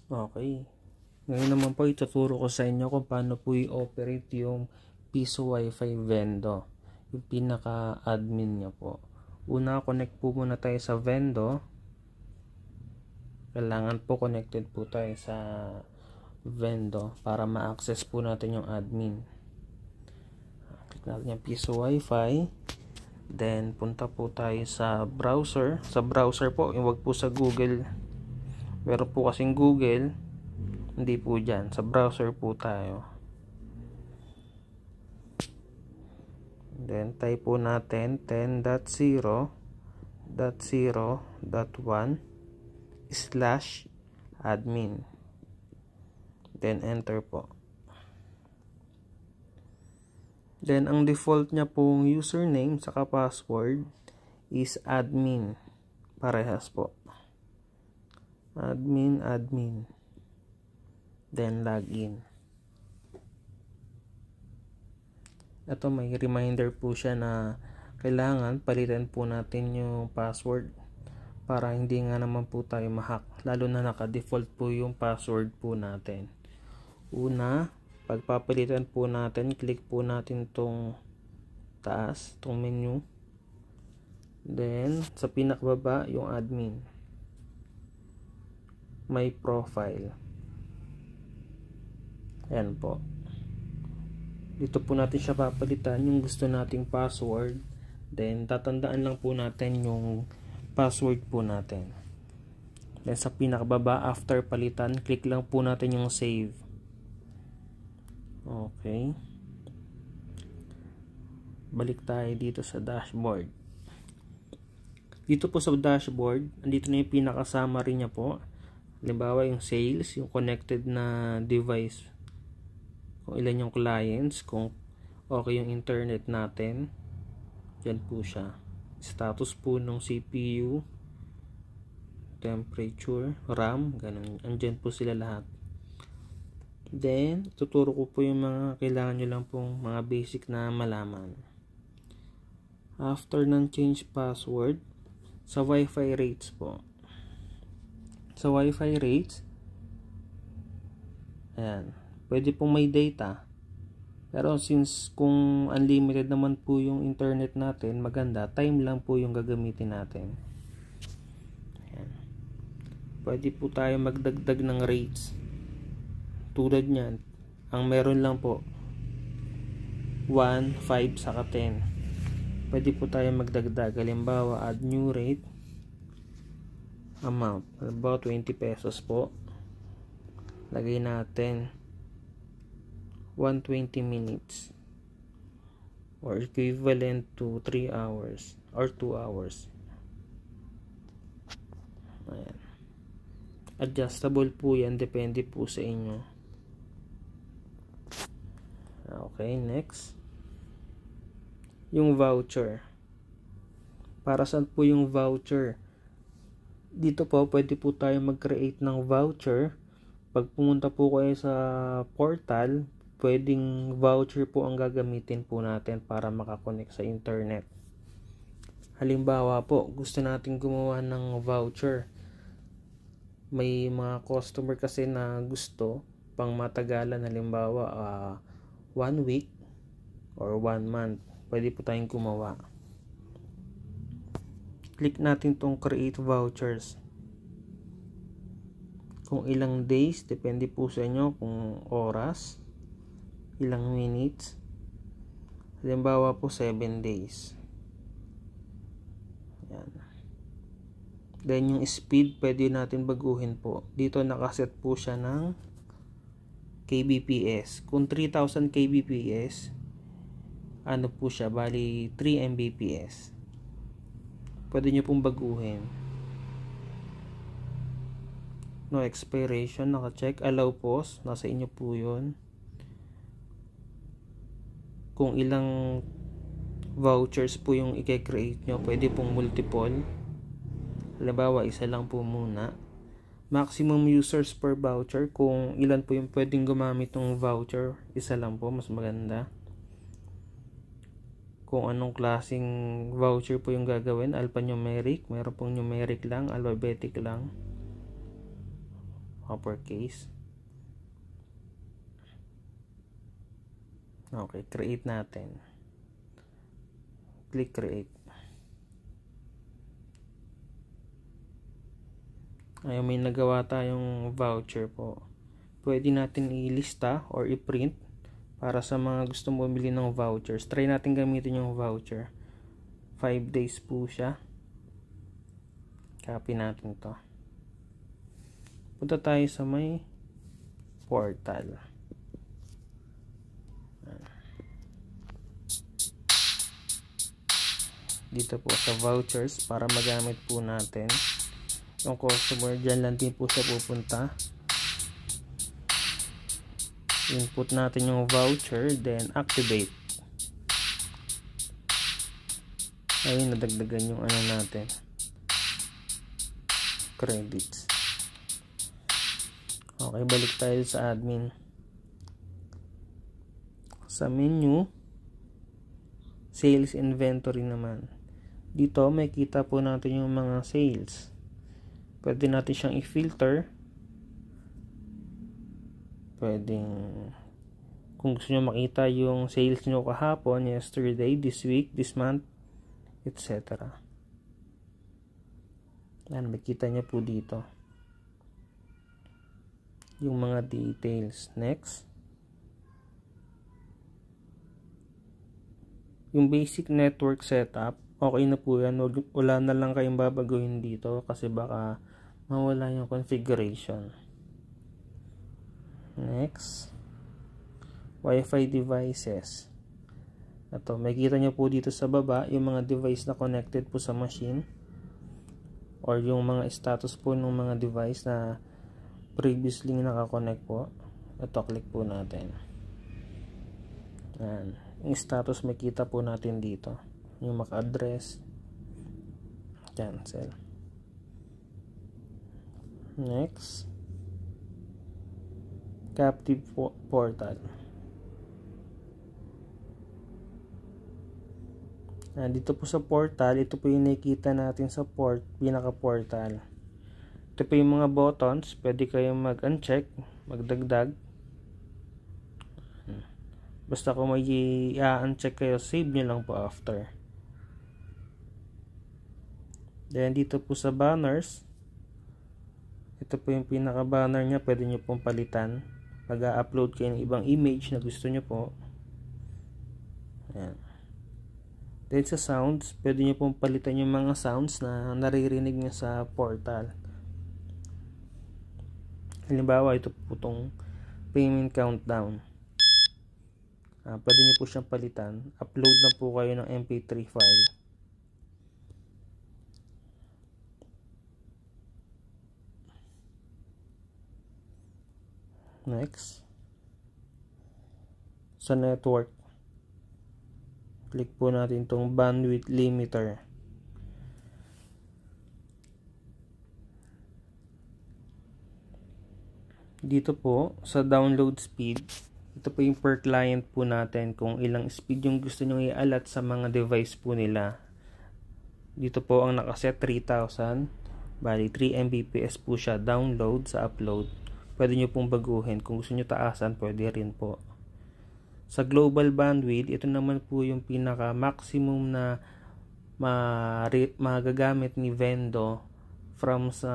Okay. Ngayon naman po ituturo ko sa inyo kung paano po i-operate yung Piso Wi-Fi Vendo, yung pinaka-admin niya po. Una, connect po muna tayo sa Vendo. Kailangan po connected po tayo sa Vendo para ma-access po natin yung admin. Click natin yung Piso Wi-Fi. Then, punta po tayo sa browser. Sa browser po, huwag po sa Google. Meron po kasing Google. Hindi po dyan. Sa browser po tayo. Then, type po natin 10.0.0.1/admin. Then, enter po. Then, ang default niya pong username saka password is admin. Parehas po. Admin. Then, login. Ito, may reminder po siya na kailangan palitan po natin yung password para hindi nga naman po tayo ma-hack. Lalo na naka-default po yung password po natin. Una, pagpapalitan po natin, click po natin tong taas, tong menu. Then, sa pinakababa, yung admin. May profile. Ayan po. Dito po natin siya papalitan yung gusto nating password. Then, tatandaan lang po natin yung password po natin. Then, sa pinakababa, after palitan, click lang po natin yung save. Okay. Balik tayo dito sa dashboard. Dito po sa dashboard, andito na yung pinaka-summary niya po. Halimbawa, yung sales, yung connected na device, kung ilan yung clients, kung okay yung internet natin. Yan po siya. Status po ng CPU, temperature, RAM, ganun. Andyan po sila lahat. Then, tuturo ko po yung mga kailangan nyo lang pong mga basic na malaman. After ng change password, sa Wi-Fi rates po. Sa Wi-Fi rates, ayan, pwede pong may data. Pero since kung unlimited naman po yung internet natin, maganda, time lang po yung gagamitin natin. Ayan. Pwede po tayo magdagdag ng rates. Tulad nyan, ang meron lang po 1, 5, saka 10. Pwede po tayo magdagdag. Halimbawa, add new rate amount. Halimbawa, 20 pesos po. Lagay natin 120 minutes or equivalent to 3 hours or 2 hours. Ayan. Adjustable po yan, depende po sa inyo. Okay, next. Yung voucher. Para saan po yung voucher? Dito po, pwede po tayo mag-create ng voucher. Pag pumunta po kayo sa portal, pwedeng voucher po ang gagamitin po natin para makakonect sa internet. Halimbawa po, gusto natin gumawa ng voucher. May mga customer kasi na gusto pang matagalan, halimbawa 1 week or 1 month. Pwede po tayong gumawa. Click natin tong create vouchers. Kung ilang days, depende po sa inyo kung oras, ilang minutes. Halimbawa po 7 days. Yan. Then yung speed, pwede natin baguhin po. Dito nakaset po siya ng kbps. Kung 3000 kbps, ano po siya, bali 3 mbps. Pwede nyo pong baguhin. No expiration, naka-check. Allow pause, nasa inyo po yun. Kung ilang vouchers po yung i-create nyo, pwede pong multiple. Halimbawa, isa lang po muna. Maximum users per voucher, kung ilan po yung pwedeng gumamit ng voucher, isa lang po, mas maganda. Kung anong klaseng voucher po yung gagawin, alphanumeric, meron pong numeric lang, alphabetic lang. uppercase. Okay, create natin. Click create. Ayun, may nagawa tayong voucher po. Pwede natin ilista or i-print para sa mga gustong bumili ng vouchers. Try natin gamitin yung voucher. 5 days po siya. Copy natin to. Punta tayo sa may portal. Dito po sa vouchers para magamit po natin. Yung customer, dyan lang din po siya pupunta. Input natin yung voucher, then activate. Ayun, nadagdagan yung ano natin, credits. Okay, balik tayo sa admin. Sa menu, sales inventory naman. Dito may kita po natin yung mga sales. Pwede natin siyang i-filter. Pwedeng, kung gusto nyo makita yung sales nyo kahapon, yesterday, this week, this month, etc. Yan, makita nyo po dito yung mga details. Next, yung basic network setup, okay na po yan. Wala na lang kayong babaguhin dito kasi baka mawala yung configuration. Next, Wi-Fi devices. Ito, makikita nyo po dito sa baba yung mga device na connected po sa machine or yung mga status po ng mga device na previously nakakonect po. Ito, click po natin. Yan. Yung status makita po natin dito. Yung MAC address. Cancel. Next, captive portal. Dito po sa portal, ito po yung nakikita natin sa pinaka portal. Ito po yung mga buttons, pwede kayong mag-uncheck, magdagdag. Basta kung may i-uncheck kayo, save nyo lang po after. Then dito po sa banners, ito po yung pinaka banner nya, pwede nyo pong palitan pag upload kayo ng ibang image na gusto nyo po. Ayan. Then sa sounds, pwede nyo pong palitan yung mga sounds na naririnig nyo sa portal. Halimbawa, ito po itong payment countdown. Pwede nyo po siyang palitan. Upload na po kayo ng MP3 file. Next, sa network, click po natin itong bandwidth limiter. Dito po sa download speed, ito po yung per client po natin kung ilang speed yung gusto nyo i-allot sa mga device po nila. Dito po ang nakaset 3000, bali 3 Mbps po siya download sa upload. Pwede nyo pong baguhin. Kung gusto nyo taasan, pwede rin po. Sa global bandwidth, ito naman po yung pinaka maximum na magagamit ni Vendo from sa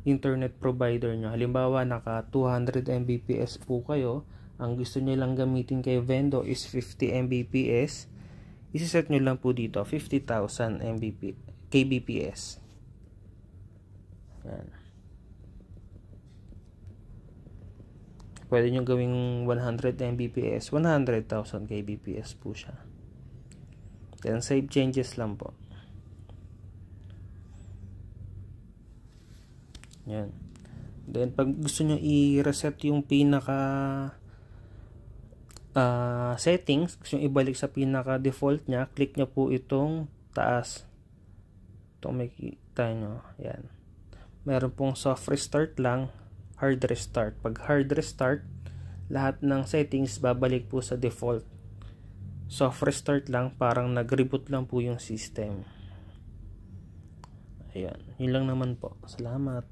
internet provider nyo. Halimbawa, naka 200 Mbps po kayo. Ang gusto nyo lang gamitin kay Vendo is 50 Mbps. Isiset nyo lang po dito 50,000 kbps. Yan. Pwede nyo gawing 100 Mbps, 100,000 kbps po siya. Then save changes lang po. Yan. Then pag gusto nyo i-reset yung pinaka settings, gusto nyo ibalik sa pinaka default nya, click nyo po itong taas. Ito makikita nyo. Yan. Meron pong soft restart lang, hard restart. Pag hard restart, lahat ng settings babalik po sa default. Soft restart lang, parang nag-reboot lang po yung system. Ayan. Yun lang naman po. Salamat.